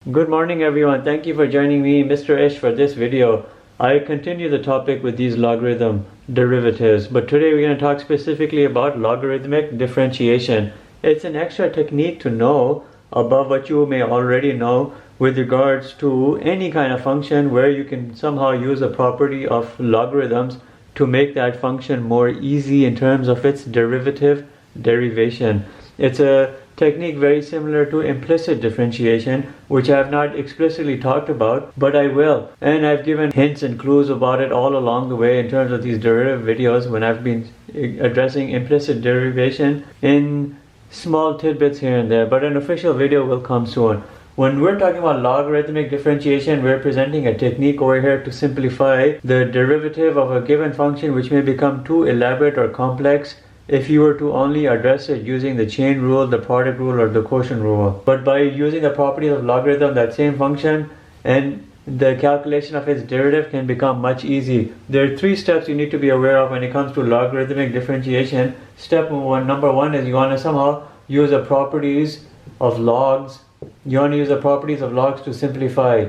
Good morning everyone, thank you for joining me, Mr. Ish, for this video. I continue the topic with these logarithm derivatives, but today we're going to talk specifically about logarithmic differentiation. It's an extra technique to know above what you may already know with regards to any kind of function where you can somehow use a property of logarithms to make that function more easy in terms of its derivation. It's a technique very similar to implicit differentiation, which I have not explicitly talked about, but I will. And I've given hints and clues about it all along the way in terms of these derivative videos when I've been addressing implicit derivation in small tidbits here and there, but an official video will come soon. When we're talking about logarithmic differentiation, we're presenting a technique over here to simplify the derivative of a given function which may become too elaborate or complex if you were to only address it using the chain rule, the product rule, or the quotient rule. But by using the properties of logarithm, that same function and the calculation of its derivative can become much easy. There are three steps you need to be aware of when it comes to logarithmic differentiation. Number one is you want to somehow use the properties of logs. You want to use the properties of logs to simplify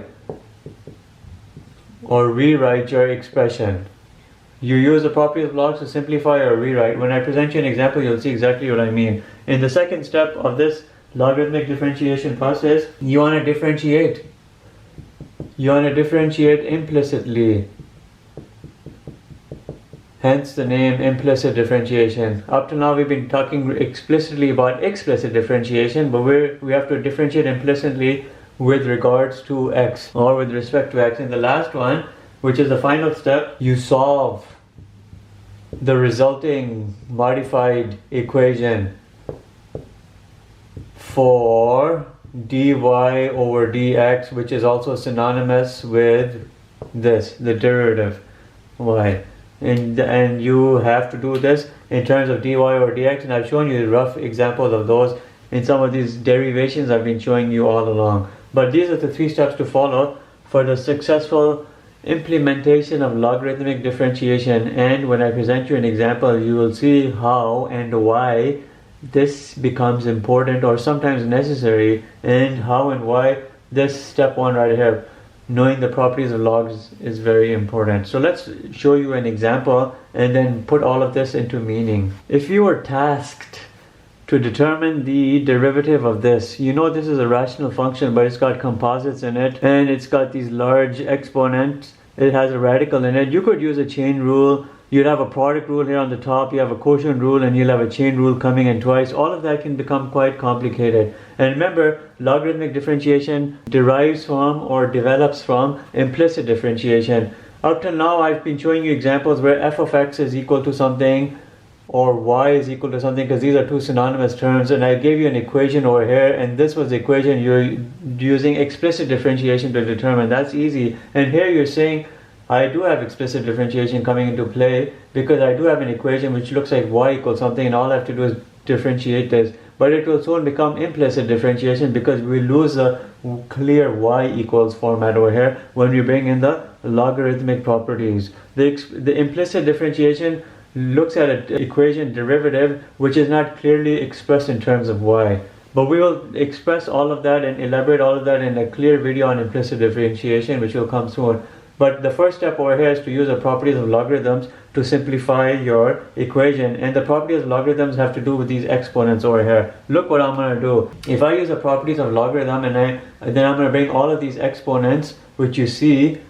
or rewrite your expression. You use the properties of logs to simplify or rewrite. When I present you an example, you'll see exactly what I mean. In the second step of this logarithmic differentiation process, you want to differentiate. You want to differentiate implicitly. Hence the name implicit differentiation. Up to now we've been talking explicitly about explicit differentiation, but we have to differentiate implicitly with regards to x or with respect to x. In the last one, which is the final step, you solve the resulting modified equation for dy over dx, which is also synonymous with this, the derivative y. And you have to do this in terms of dy over dx, and I've shown you rough examples of those in some of these derivations I've been showing you all along. But these are the three steps to follow for the successful implementation of logarithmic differentiation. And when I present you an example, you will see how and why this becomes important or sometimes necessary, and how and why this step one right here, knowing the properties of logs, is very important. So let's show you an example and then put all of this into meaning. If you were tasked to determine the derivative of this, you know this is a rational function, but it's got composites in it and it's got these large exponents. It has a radical in it. You could use a chain rule. You'd have a product rule here on the top, you have a quotient rule, and you'll have a chain rule coming in twice. All of that can become quite complicated. And remember, logarithmic differentiation derives from or develops from implicit differentiation. Up till now I've been showing you examples where f of x is equal to something or y is equal to something, because these are two synonymous terms, and I gave you an equation over here, and this was the equation you're using explicit differentiation to determine. That's easy. And here you're saying I do have explicit differentiation coming into play because I do have an equation which looks like y equals something, and all I have to do is differentiate this. But it will soon become implicit differentiation because we lose a clear y equals format over here when we bring in the logarithmic properties. The implicit differentiation looks at an equation derivative which is not clearly expressed in terms of y. But we will express all of that and elaborate all of that in a clear video on implicit differentiation, which will come soon. But the first step over here is to use the properties of logarithms to simplify your equation. And the properties of logarithms have to do with these exponents over here. Look what I'm going to do. If I use the properties of logarithm and then I'm going to bring all of these exponents, which you see,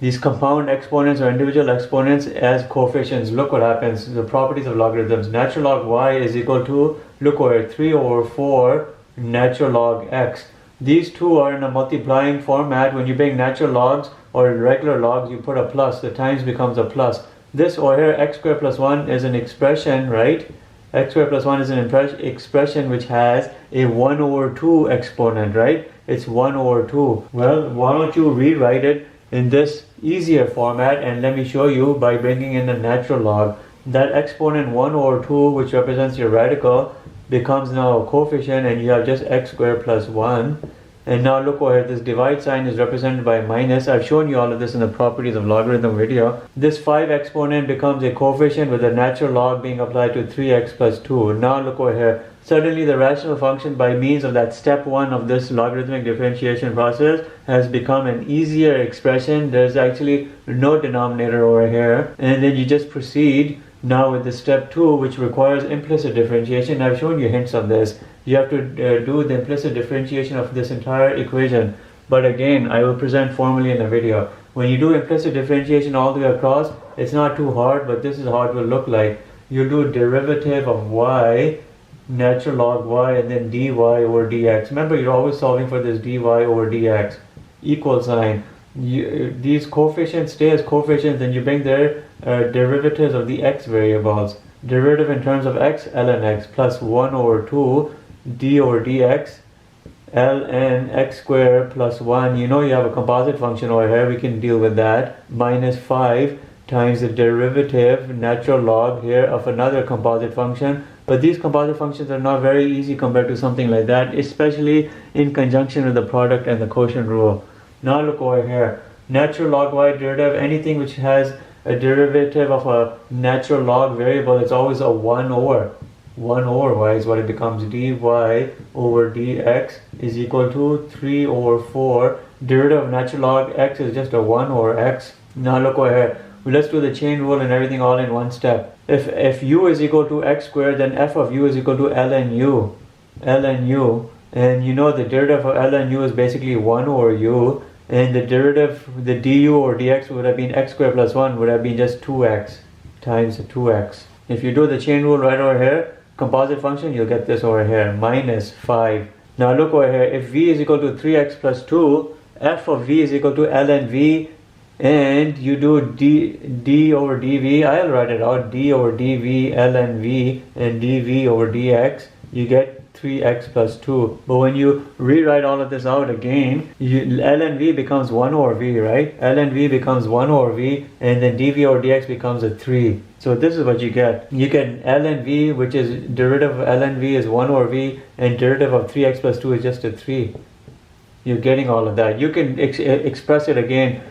these compound exponents or individual exponents, as coefficients. Look what happens. The properties of logarithms. Natural log y is equal to, look over 3 over 4 natural log x. These two are in a multiplying format. When you bring natural logs or regular logs, you put a plus. The times becomes a plus. This over here, x squared plus 1 is an expression, right? X squared plus 1 is an expression which has a 1 over 2 exponent, right? It's 1 over 2. Well, why don't you rewrite it in this easier format, and let me show you by bringing in a natural log. That exponent 1 over 2, which represents your radical, becomes now a coefficient, and you have just x squared plus 1. And now look over here, this divide sign is represented by minus. I've shown you all of this in the properties of logarithm video. This 5 exponent becomes a coefficient with a natural log being applied to 3x plus 2. Now look over here. Suddenly the rational function, by means of that step 1 of this logarithmic differentiation process, has become an easier expression. There's actually no denominator over here. And then you just proceed now with the step 2, which requires implicit differentiation. I've shown you hints of this. You have to do the implicit differentiation of this entire equation. But again, I will present formally in a video. When you do implicit differentiation all the way across, it's not too hard, but this is how it will look like. You do derivative of y, natural log y, and then dy over dx. Remember, you're always solving for this dy over dx. Equal sign. These coefficients stay as coefficients, and you bring their derivatives of the x variables. Derivative in terms of x, ln x, plus 1 over 2 d over dx, ln x squared plus 1. You know you have a composite function over here, we can deal with that. Minus 5 times the derivative, natural log here, of another composite function. But these composite functions are not very easy compared to something like that, especially in conjunction with the product and the quotient rule. Now look over here. Natural log y derivative, anything which has a derivative of a natural log variable, it's always a 1 over. 1 over y is what it becomes. dy over dx is equal to 3 over 4. Derivative of natural log x is just a 1 over x. Now look over here. Let's do the chain rule and everything all in one step. If u is equal to x squared, then f of u is equal to ln u. ln u. And you know the derivative of ln u is basically 1 over u. And the derivative, the du over dx would have been x squared plus 1 would have been just 2x times 2x. If you do the chain rule right over here, composite function, you'll get this over here, minus 5. Now look over here, if v is equal to 3x plus 2, f of v is equal to ln v, and you do d over dv, I'll write it out, d over dv ln v and dv over dx, you get 3x plus 2. But when you rewrite all of this out again, ln v becomes 1 over v, right? ln v becomes 1 over v, and then dv over dx becomes a 3. So this is what you get. You get ln v, which is derivative of ln v is 1 over v, and derivative of 3x plus 2 is just a 3. You're getting all of that. You can express it again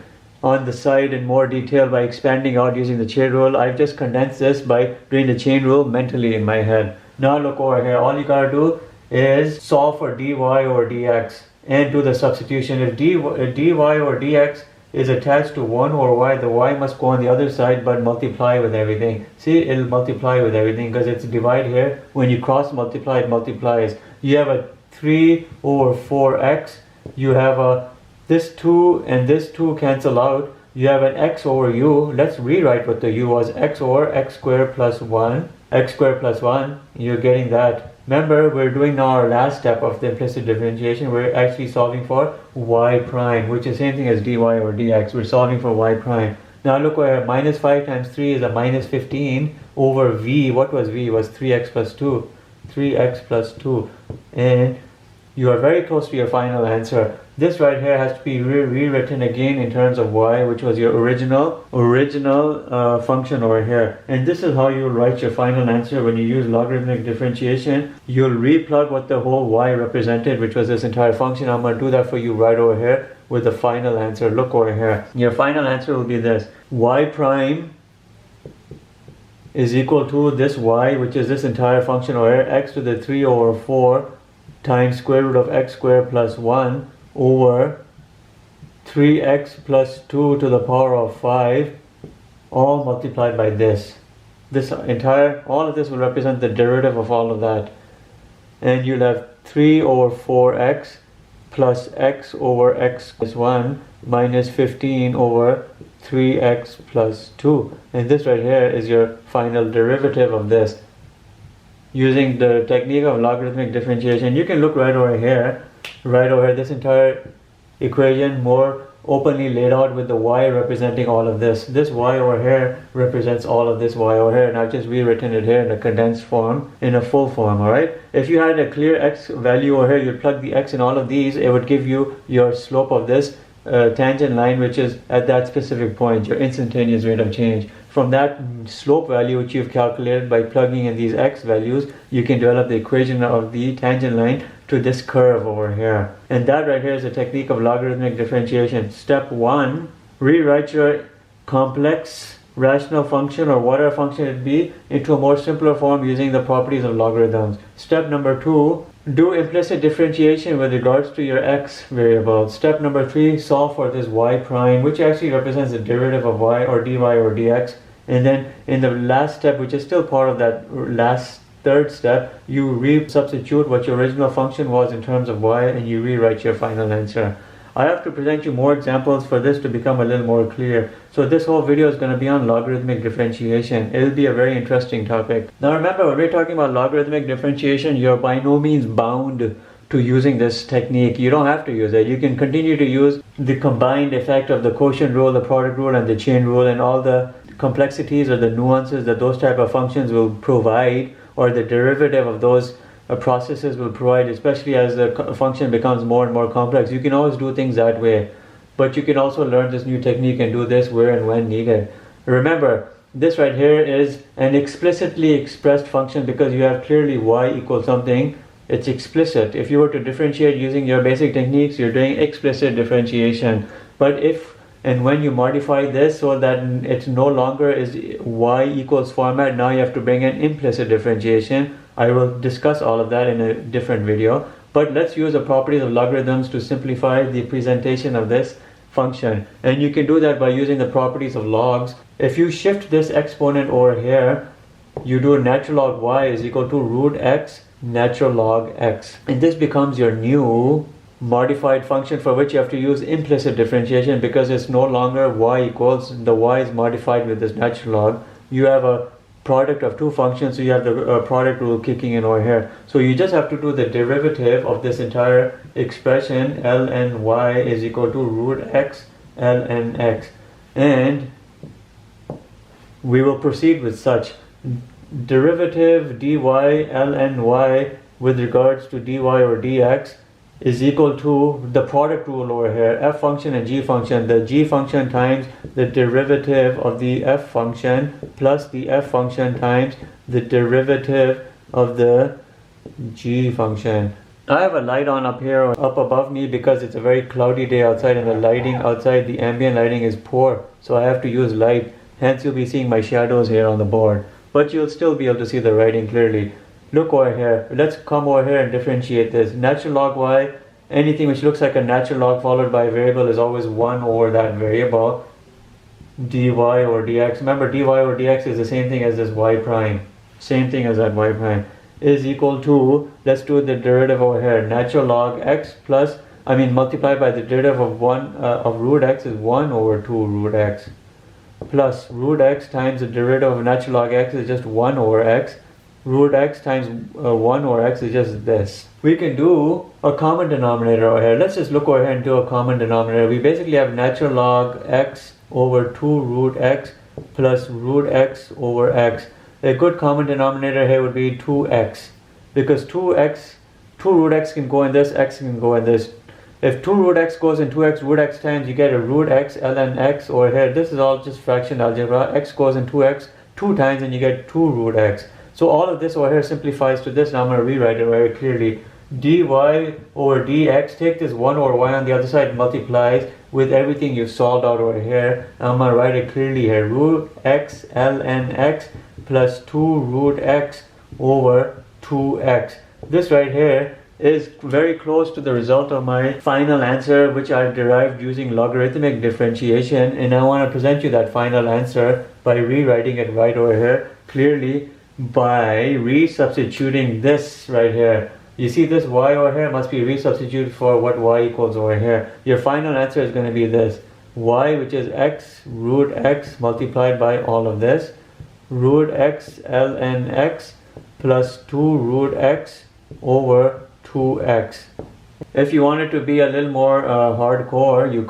on the side in more detail by expanding out using the chain rule. I've just condensed this by doing the chain rule mentally in my head. Now look over here, all you gotta do is solve for dy over dx and do the substitution. If dy over dx is attached to 1 over y, the y must go on the other side but multiply with everything. See, it'll multiply with everything because it's divide here. When you cross multiply, it multiplies. You have a 3 over 4x, you have a this 2 and this 2 cancel out. You have an x over u. Let's rewrite what the u was. X over x squared plus 1. X squared plus 1. You're getting that. Remember, we're doing now our last step of the implicit differentiation. We're actually solving for y prime, which is the same thing as dy over dx. We're solving for y prime. Now look where minus 5 times 3 is a minus 15 over v. What was v? It was 3x plus 2. 3x plus 2. And you are very close to your final answer. This right here has to be rewritten again in terms of y, which was your original function over here. And this is how you'll write your final answer when you use logarithmic differentiation. You'll replug what the whole y represented, which was this entire function. I'm going to do that for you right over here with the final answer. Look over here. Your final answer will be this. Y prime is equal to this y, which is this entire function over here, x to the 3 over 4 times square root of x squared plus 1 over 3x plus 2 to the power of 5, all multiplied by this. All of this will represent the derivative of all of that. And you'll have 3 over 4x plus x over x plus 1 minus 15 over 3x plus 2. And this right here is your final derivative of this. Using the technique of logarithmic differentiation, you can look right over here, this entire equation more openly laid out with the y representing all of this. This y over here represents all of this y over here, and I've just rewritten it here in a condensed form, in a full form, alright? If you had a clear x value over here, you'd plug the x in all of these, it would give you your slope of this tangent line, which is at that specific point, your instantaneous rate of change. From that slope value which you've calculated by plugging in these x values, you can develop the equation of the tangent line to this curve over here. And that right here is a technique of logarithmic differentiation. Step 1, rewrite your complex rational function or whatever function it be into a more simpler form using the properties of logarithms. Step number 2, do implicit differentiation with regards to your x variable. Step number 3, solve for this y prime, which actually represents the derivative of y or dy or dx. And then in the last step, which is still part of that last third step, you re-substitute what your original function was in terms of y and you rewrite your final answer. I have to present you more examples for this to become a little more clear. So this whole video is going to be on logarithmic differentiation. It will be a very interesting topic. Now remember, when we're talking about logarithmic differentiation, you're by no means bound to using this technique. You don't have to use it. You can continue to use the combined effect of the quotient rule, the product rule, and the chain rule, and all the complexities or the nuances that those type of functions will provide, or the derivative of those processes will provide, especially as the function becomes more and more complex. You can always do things that way, but you can also learn this new technique and do this where and when needed. Remember, this right here is an explicitly expressed function because you have clearly y equals something. It's explicit. If you were to differentiate using your basic techniques, you're doing explicit differentiation. But if and when you modify this so that it no longer is y equals format, now you have to bring in implicit differentiation. I will discuss all of that in a different video, but let's use the properties of logarithms to simplify the presentation of this function. And you can do that by using the properties of logs. If you shift this exponent over here, you do natural log y is equal to root x natural log x. And this becomes your new modified function for which you have to use implicit differentiation because it's no longer y equals, the y is modified with this natural log. You have a product of two functions, so you have the product rule kicking in over here. So you just have to do the derivative of this entire expression, ln y is equal to root x ln x. And we will proceed with such. Derivative dy ln y with regards to dy or dx is equal to the product rule over here, f function and g function. The g function times the derivative of the f function plus the f function times the derivative of the g function. I have a light on up here, up above me, because it's a very cloudy day outside and the lighting outside, the ambient lighting is poor. So I have to use light. Hence you'll be seeing my shadows here on the board. But you'll still be able to see the writing clearly. Look over here. Let's come over here and differentiate this. Natural log y, anything which looks like a natural log followed by a variable is always 1 over that variable. dy over dx. Remember, dy over dx is the same thing as this y prime. Same thing as that y prime. Is equal to, let's do the derivative over here. Natural log x plus, multiplied by the derivative of 1 of root x is 1 over 2 root x. Plus root x times the derivative of natural log x is just 1 over x. Root x times 1 over x is just this. We can do a common denominator over here. Let's just look over here and do a common denominator. We basically have natural log x over 2 root x plus root x over x. A good common denominator here would be 2x, because 2 root x can go in this, x can go in this. If 2 root x goes in 2x root x times, you get a root x ln x over here. This is all just fraction algebra. X goes in 2x 2 times and you get 2 root x. So all of this over here simplifies to this. Now I'm going to rewrite it very clearly. dy over dx, take this 1 over y on the other side, multiplies with everything you've solved out over here. I'm going to write it clearly here. Root x ln x plus 2 root x over 2x. This right here is very close to the result of my final answer, which I've derived using logarithmic differentiation, and I want to present you that final answer by rewriting it right over here clearly by resubstituting this right here. You see this y over here must be resubstituted for what y equals over here. Your final answer is going to be this y, which is x root x multiplied by all of this, root x ln x plus 2 root x over 2x. If you wanted to be a little more hardcore, you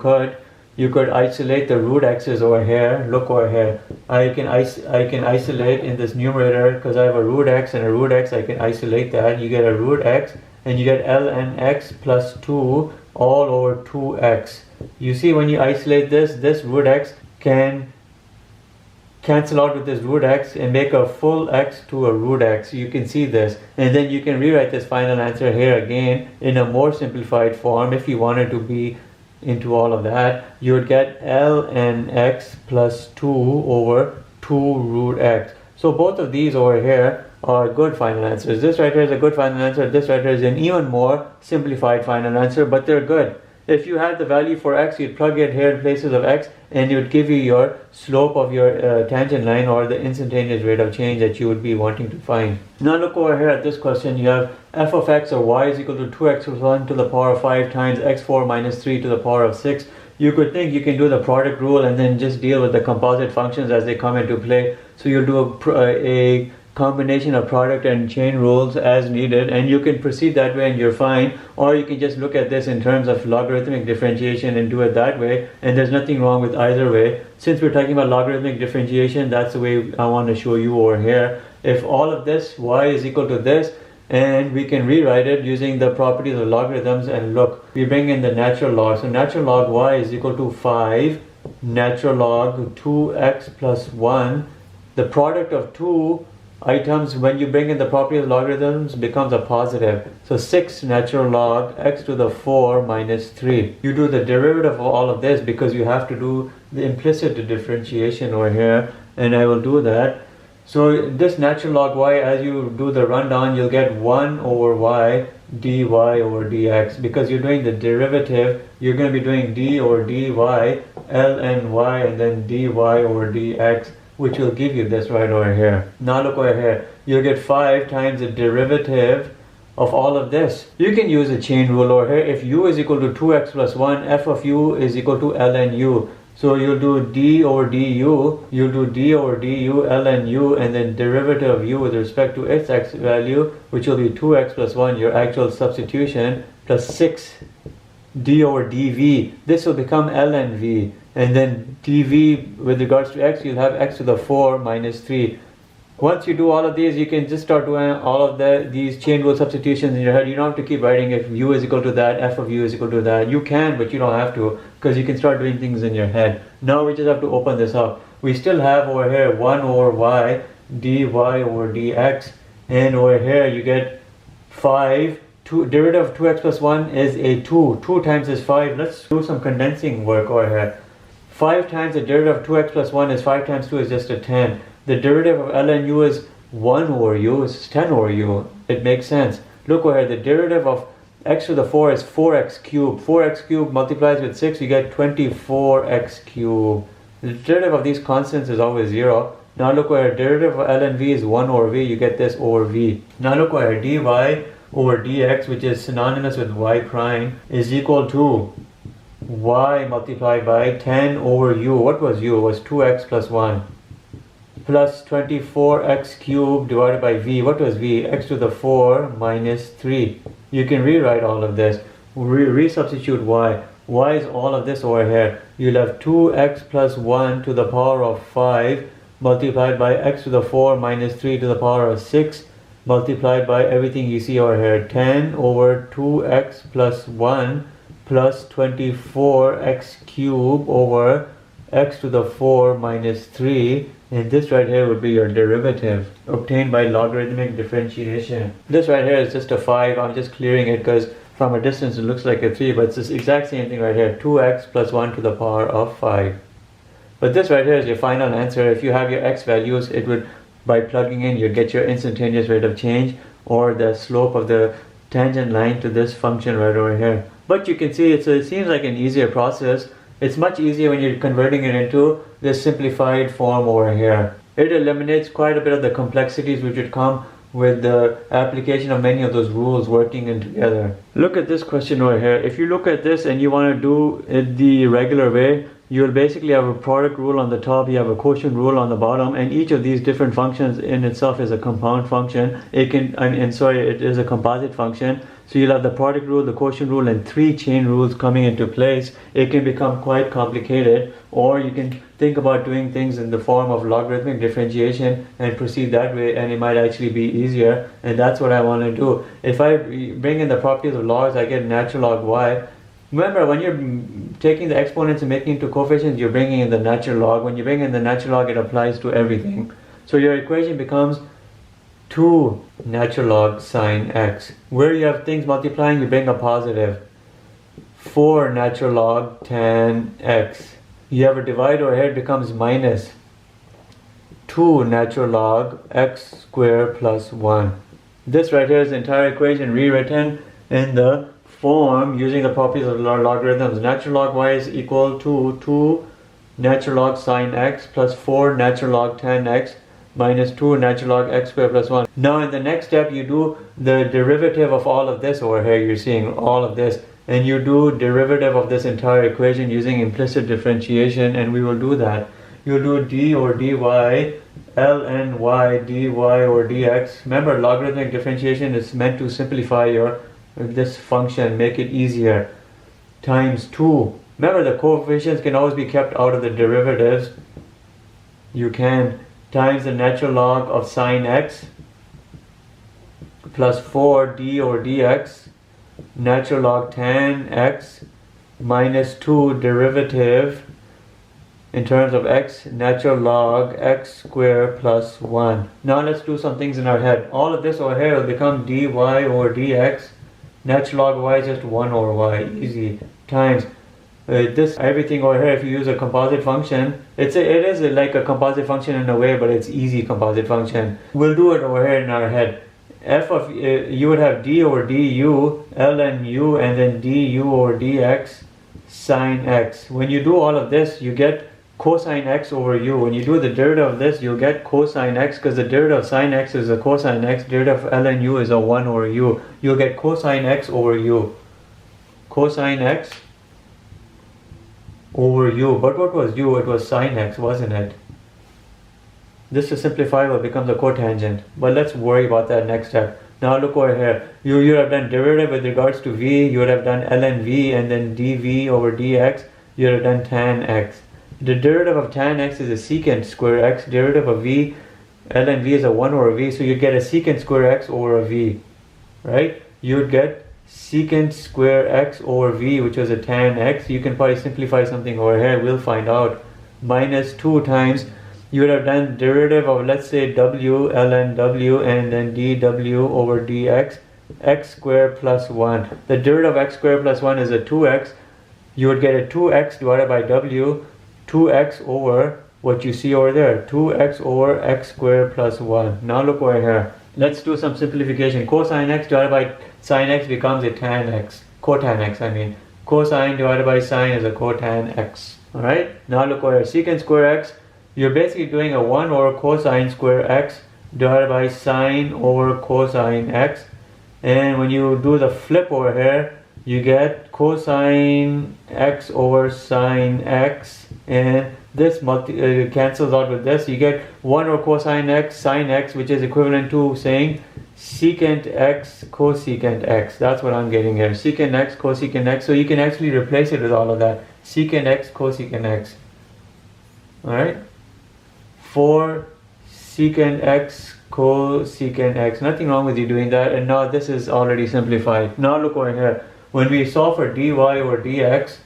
could isolate the root x's over here. Look over here. I can isolate in this numerator, because I have a root x and a root x. I can isolate that. You get a root x and you get ln x plus 2 all over 2x. You see, when you isolate this root x can cancel out with this root x and make a full x to a root x. You can see this, and then you can rewrite this final answer here again in a more simplified form. If you wanted to be into all of that, you would get ln x plus 2 over 2 root x. So both of these over here are good final answers. This right here is a good final answer. This right here is an even more simplified final answer, but they're good. If you had the value for x, you'd plug it here in places of x, and it would give you your slope of your tangent line, or the instantaneous rate of change that you would be wanting to find. Now look over here at this question. You have f of x or y is equal to 2x plus 1 to the power of 5 times x4 minus 3 to the power of 6. You could think you can do the product rule and then just deal with the composite functions as they come into play. So you'll do a combination of product and chain rules as needed, and you can proceed that way and you're fine. Or you can just look at this in terms of logarithmic differentiation and do it that way, and there's nothing wrong with either way. Since we're talking about logarithmic differentiation, that's the way I want to show you over here. If all of this y is equal to this, and we can rewrite it using the properties of logarithms, and look, we bring in the natural log. So natural log y is equal to 5 natural log 2x plus 1. The product of two items, when you bring in the property of logarithms, becomes a positive. So 6 natural log x to the 4 minus 3. You do the derivative of all of this because you have to do the implicit differentiation over here, and I will do that. So this natural log y, as you do the rundown, you'll get 1 over y dy over dx. Because you're doing the derivative, you're going to be doing d over dy, ln y, and then dy over dx, which will give you this right over here. Now look over here. You'll get 5 times the derivative of all of this. You can use a chain rule over here. If u is equal to 2x plus 1, f of u is equal to ln u. So you'll do d over du, you'll do d over du ln u, and then derivative of u with respect to its x value, which will be 2x plus 1, your actual substitution, plus 6 d over dv. This will become ln v. And then dv with regards to x, you'll have x to the 4 minus 3. Once you do all of these, you can just start doing all of these chain rule substitutions in your head. You don't have to keep writing if u is equal to that, f of u is equal to that. You can, but you don't have to, because you can start doing things in your head. Now we just have to open this up. We still have over here 1 over y dy over dx, and over here you get 5. Derivative of 2x plus 1 is a 2. 2 times is 5. Let's do some condensing work over here. 5 times the derivative of 2x plus 1 is 5 times 2 is just a 10. The derivative of ln u is 1 over u, is 10 over u. It makes sense. Look over here, the derivative of x to the 4 is 4x cubed. 4x cubed multiplies with 6, you get 24x cubed. The derivative of these constants is always 0. Now look over here, derivative of ln v is 1 over v, you get this over v. Now look over here, dy over dx, which is synonymous with y prime, is equal to y multiplied by 10 over u. What was u? It was 2x plus 1. Plus 24x cubed divided by v. What was v? X to the 4 minus 3. You can rewrite all of this. Resubstitute y. Y is all of this over here. You'll have 2x plus 1 to the power of 5 multiplied by x to the 4 minus 3 to the power of 6 multiplied by everything you see over here. 10 over 2x plus 1 plus 24x cubed over x to the 4 minus 3, and this right here would be your derivative obtained by logarithmic differentiation. This right here is just a 5. I'm just clearing it because from a distance it looks like a 3, but it's the exact same thing right here, 2x plus 1 to the power of 5. But this right here is your final answer. If you have your x values, it would, by plugging in, you get your instantaneous rate of change or the slope of the tangent line to this function right over here. But you can see it seems like an easier process. It's much easier when you're converting it into this simplified form over here. It eliminates quite a bit of the complexities which would come with the application of many of those rules working in together. Look at this question over here. If you look at this and you want to do it the regular way, you'll basically have a product rule on the top, you have a quotient rule on the bottom, and each of these different functions in itself is a compound function. It is a composite function. So you'll have the product rule, the quotient rule, and 3 chain rules coming into place. It can become quite complicated, or you can think about doing things in the form of logarithmic differentiation and proceed that way, and it might actually be easier, and that's what I want to do. If I bring in the properties of logs, I get natural log y. Remember, when you're taking the exponents and making it into coefficients, you're bringing in the natural log. When you bring in the natural log, it applies to everything. So your equation becomes 2 natural log sine x. Where you have things multiplying, you bring a positive. 4 natural log tan x. You have a divide over here, it becomes minus 2 natural log x squared plus 1. This right here is the entire equation rewritten in the form using the properties of logarithms. Natural log y is equal to 2 natural log sine x plus 4 natural log tan x minus 2 natural log x squared plus 1. Now in the next step you do the derivative of all of this over here. You're seeing all of this, and you do derivative of this entire equation using implicit differentiation, and we will do that. You do d or dy, ln y dy or dx. Remember, logarithmic differentiation is meant to simplify this function, make it easier. Times 2. Remember, the coefficients can always be kept out of the derivatives. You can times the natural log of sine x plus 4 d or dx natural log tan x minus 2 derivative in terms of x natural log x squared plus 1. Now let's do some things in our head. All of this over here will become dy over dx. Natural log y is just 1 over y, easy, times this everything over here. If you use a composite function, it is like a composite function in a way, but it's easy composite function. We'll do it over here in our head. F of you would have d over du ln u and then du over dx sine x. When you do all of this, you get cosine x over u. When you do the derivative of this, you'll get cosine x, because the derivative of sine x is a cosine x, derivative of ln u is a 1 over u. You'll get cosine x over u. Cosine x over u. But what was u? It was sine x, wasn't it? This is simplifiable, becomes a cotangent. But let's worry about that next step. Now look over here. You would have done derivative with regards to v. You would have done ln v and then dv over dx. You would have done tan x. The derivative of tan x is a secant square x. Derivative of v, ln v is a 1 over v. So you get a secant square x over a v. Right? You would get secant square x over v, which was a tan x. You can probably simplify something over here. We'll find out. Minus 2 times, you would have done derivative of, let's say, w ln w and then dw over dx x squared plus 1. The derivative of x squared plus 1 is a 2x. You would get a 2x divided by w, 2x over what you see over there, 2x over x squared plus 1. Now look over here. Let's do some simplification. Cosine x divided by sine x becomes a tan x. Cotan x, I mean. Cosine divided by sine is a cotan x. Alright? Now look over here. Secant square x. You're basically doing a 1 over cosine square x divided by sine over cosine x. And when you do the flip over here, you get cosine x over sine x, and this cancels out with this. You get 1 over cosine x sine x, which is equivalent to saying secant x cosecant x. That's what I'm getting here. Secant x cosecant x. So you can actually replace it with all of that. Secant x cosecant x. Alright? For secant x cosecant x. Nothing wrong with you doing that. And now this is already simplified. Now look over here. When we solve for dy over dx,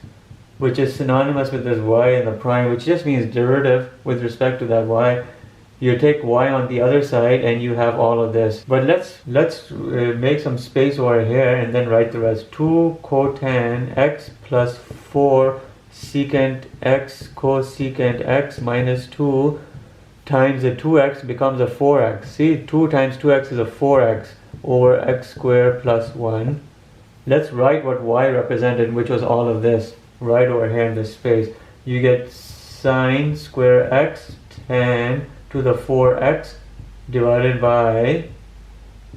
which is synonymous with this y and the prime, which just means derivative with respect to that y, you take y on the other side and you have all of this. But let's make some space over here and then write the rest. 2 cotan x plus 4 secant x cosecant x minus 2 times the 2x becomes a 4x. See, 2 times 2x is a 4x over x squared plus 1. Let's write what y represented, which was all of this, right over here in this space. You get sine square x tan to the 4x divided by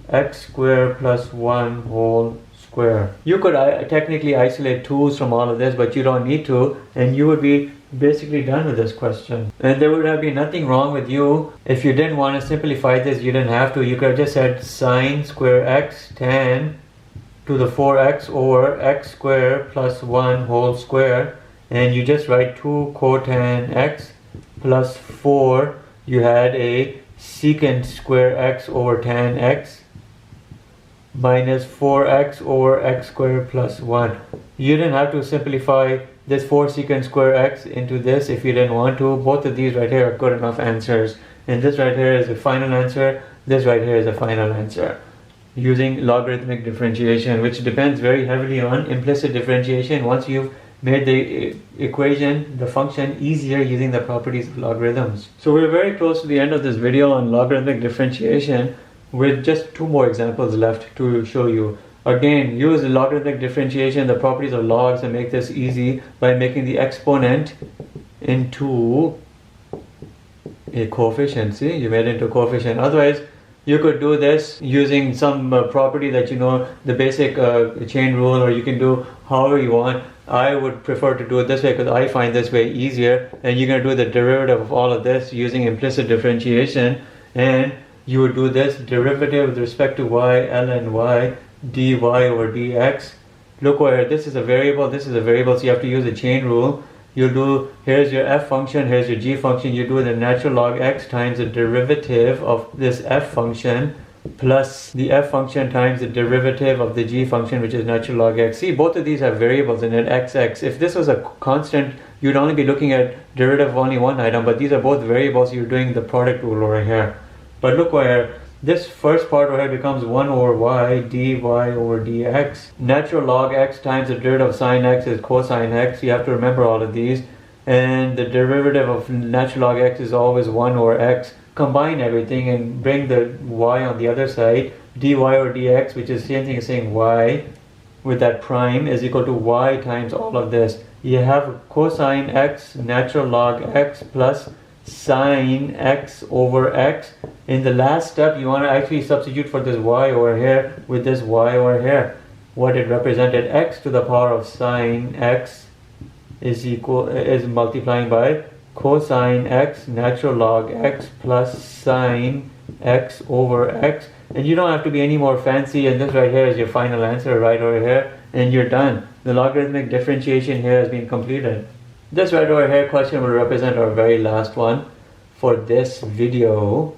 x squared plus 1 whole square. You could technically isolate 2's from all of this, but you don't need to, and you would be basically done with this question. And there would have been nothing wrong with you if you didn't want to simplify this. You didn't have to. You could have just said sine square x tan to the 4x over x squared plus 1 whole square, and you just write 2 cotan x plus 4. You had a secant square x over tan x minus 4x over x squared plus 1. You didn't have to simplify this 4 secant square x into this if you didn't want to. Both of these right here are good enough answers. And this right here is the final answer. This right here is the final answer. Using logarithmic differentiation, which depends very heavily on implicit differentiation. Once you've made the equation, the function, easier using the properties of logarithms. So we're very close to the end of this video on logarithmic differentiation with just 2 more examples left to show you. Again, use logarithmic differentiation, the properties of logs, and make this easy by making the exponent into a coefficient. See, you made it into a coefficient. Otherwise, you could do this using some property that you know, the basic chain rule, or you can do however you want. I would prefer to do it this way because I find this way easier. And you're going to do the derivative of all of this using implicit differentiation. And you would do this derivative with respect to y, ln y, dy over dx. Look over here, this is a variable, this is a variable, so you have to use the chain rule. You'll do, here's your f function, here's your g function. You do the natural log x times the derivative of this f function plus the f function times the derivative of the g function, which is natural log x. See, both of these have variables in it, xx. If this was a constant, you'd only be looking at derivative of only one item, but these are both variables, so you're doing the product rule over here. But look over here, this first part over here becomes 1 over y dy over dx. Natural log x times the derivative of sine x is cosine x. You have to remember all of these. And the derivative of natural log x is always 1 over x. Combine everything and bring the y on the other side. Dy over dx, which is the same thing as saying y with that prime, is equal to y times all of this. You have cosine x natural log x plus sine x over x. In the last step, you want to actually substitute for this y over here with this y over here. What it represented, x to the power of sine x is multiplying by cosine x natural log x plus sine x over x. And you don't have to be any more fancy, and this right here is your final answer right over here, and you're done. The logarithmic differentiation here has been completed. This right over here question will represent our very last one for this video.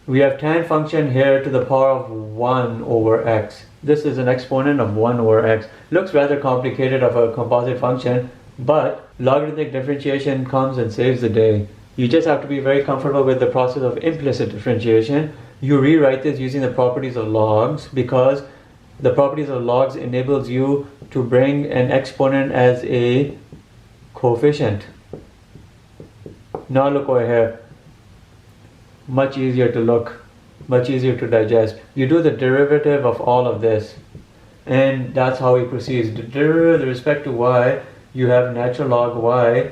We have tan function here to the power of 1 over x. This is an exponent of 1 over x. Looks rather complicated of a composite function, but logarithmic differentiation comes and saves the day. You just have to be very comfortable with the process of implicit differentiation. You rewrite this using the properties of logs, because the properties of logs enables you to bring an exponent as a coefficient. Now look over here, much easier to look, much easier to digest. You do the derivative of all of this, and that's how it proceeds. The derivative with respect to y, you have natural log y,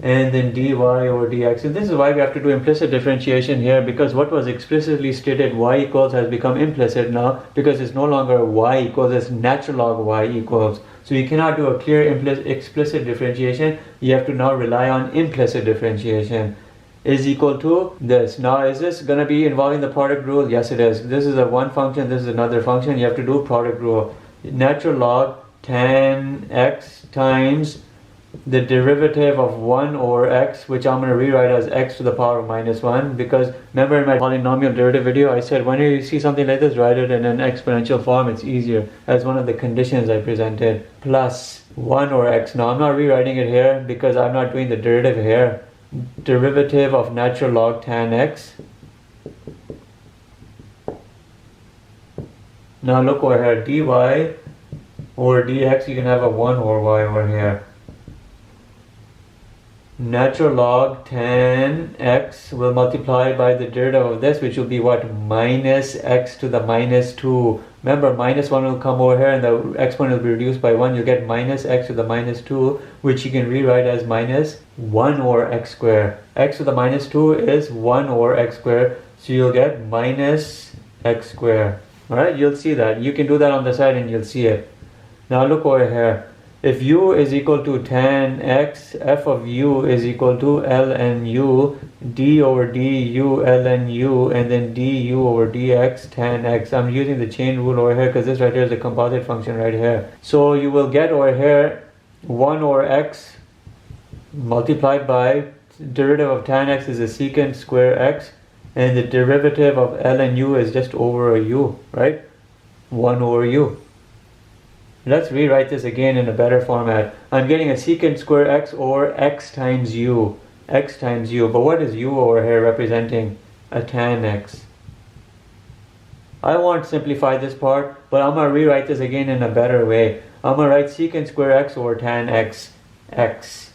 and then dy over dx. And this is why we have to do implicit differentiation here, because what was explicitly stated, y equals, has become implicit now, because it's no longer y equals, it's natural log y equals. So you cannot do a clear explicit differentiation. You have to now rely on implicit differentiation. Is equal to this. Now is this going to be involving the product rule? Yes, it is. This is a one function, this is another function. You have to do product rule. Natural log tan x times the derivative of 1 over x, which I'm going to rewrite as x to the power of minus 1, because remember in my polynomial derivative video I said when you see something like this, write it in an exponential form, it's easier, as one of the conditions I presented, plus 1 over x. Now I'm not rewriting it here because I'm not doing the derivative here. Derivative of natural log tan x. Now look over here, dy over dx, you can have a 1 over y over here. Natural log tan x will multiply by the derivative of this, which will be what? Minus x to the minus 2. Remember, minus 1 will come over here and the exponent will be reduced by 1. You'll get minus x to the minus 2, which you can rewrite as minus 1 over x squared. X to the minus 2 is 1 over x squared, so you'll get minus x squared. Alright, you'll see that. You can do that on the side and you'll see it. Now look over here. If u is equal to tan x, f of u is equal to ln u, d over du ln u, and then du over dx tan x. I'm using the chain rule over here because this right here is a composite function right here. So you will get over here 1 over x multiplied by derivative of tan x is a secant square x, and the derivative of ln u is just over a u, right? 1 over u. Let's rewrite this again in a better format. I'm getting a secant square x over x times u. X times u. But what is u over here representing? A tan x. I won't simplify this part, but I'm going to rewrite this again in a better way. I'm going to write secant square x over tan x. X.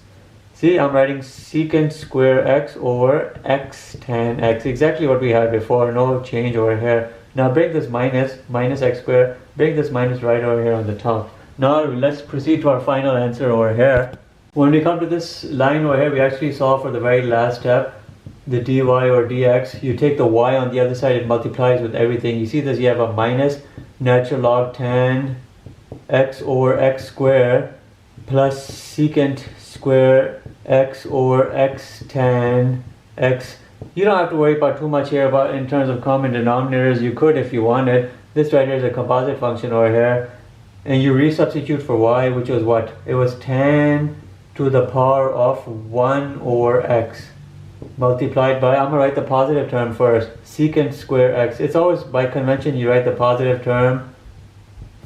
See, I'm writing secant square x over x tan x. Exactly what we had before. No change over here. Now bring this minus x squared. Bring this minus right over here on the top. Now let's proceed to our final answer over here. When we come to this line over here, we actually solve for the very last step, the dy or dx. You take the y on the other side, it multiplies with everything. You see this, you have a minus natural log tan x over x squared plus secant square x over x tan x. You don't have to worry about too much here about in terms of common denominators. You could if you wanted. This right here is a composite function over here. And you resubstitute for y, which was what? It was tan to the power of 1 over x multiplied by, I'm going to write the positive term first, secant square x. It's always by convention you write the positive term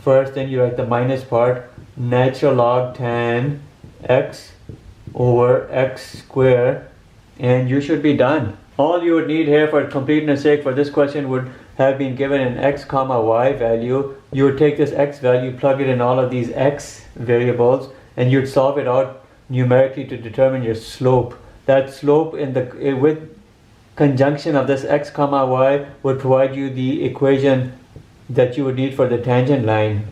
first, then you write the minus part, natural log tan x over x squared, and you should be done. All you would need here for completeness sake for this question would have been given an x comma y value. You would take this x value, plug it in all of these x variables, and you'd solve it out numerically to determine your slope. That slope with conjunction of this x comma y would provide you the equation that you would need for the tangent line.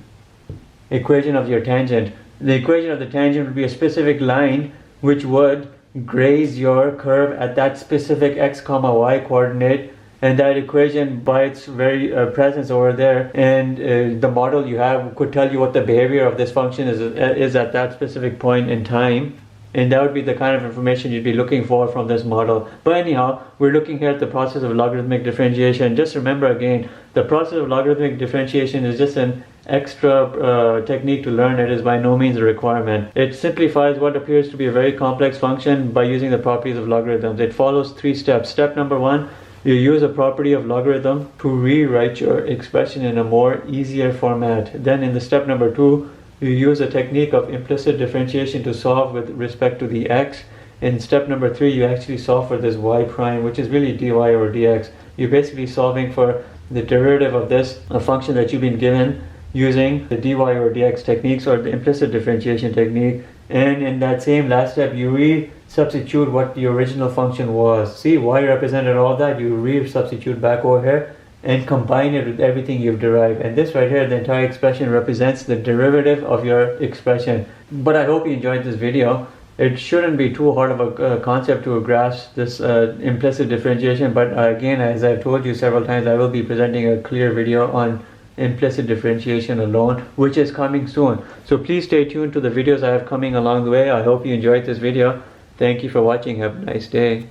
Equation of your tangent. The equation of the tangent would be a specific line which would graze your curve at that specific x comma y coordinate, and that equation by its very presence over there and the model you have could tell you what the behavior of this function is at that specific point in time. And that would be the kind of information you'd be looking for from this model. But anyhow, we're looking here at the process of logarithmic differentiation. Just remember again, the process of logarithmic differentiation is just an extra technique to learn. It is by no means a requirement. It simplifies what appears to be a very complex function by using the properties of logarithms. It follows 3 steps. Step number 1, you use a property of logarithm to rewrite your expression in a more easier format. Then in the step number 2, you use a technique of implicit differentiation to solve with respect to the x. In step number 3, you actually solve for this y prime, which is really dy over dx. You're basically solving for the derivative of this, a function that you've been given using the dy over dx techniques or the implicit differentiation technique. And in that same last step, you resubstitute what the original function was. See, y represented all that. You resubstitute back over here and combine it with everything you've derived. And this right here, the entire expression represents the derivative of your expression. But I hope you enjoyed this video. It shouldn't be too hard of a concept to grasp this implicit differentiation. But again, as I've told you several times, I will be presenting a clear video on implicit differentiation alone, which is coming soon. So please stay tuned to the videos I have coming along the way. I hope you enjoyed this video. Thank you for watching. Have a nice day.